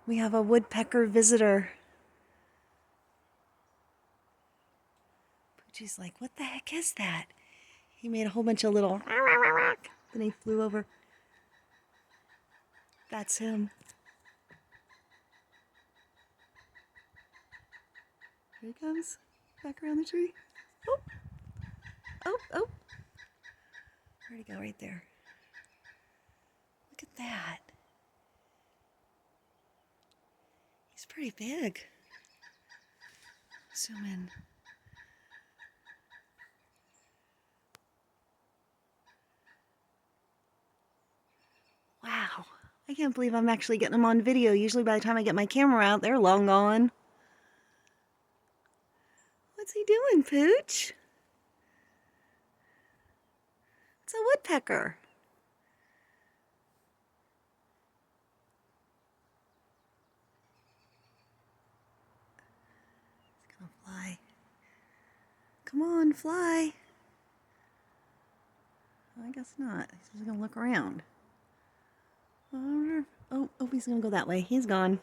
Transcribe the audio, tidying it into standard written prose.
We have a woodpecker visitor. Poochie's like, what the heck is that? He made a whole bunch of little then he flew over. That's him. Here he comes. Back around the tree. Oh, oh, oh. Where'd he go? Right there. Look at that. He's pretty big. Zoom in. Wow. I can't believe I'm actually getting them on video. Usually by the time I get my camera out, they're long gone. What's he doing, Pooch? It's a woodpecker. He's gonna fly. Come on, fly. I guess not. He's just gonna look around. Oh, he's gonna go that way. He's gone.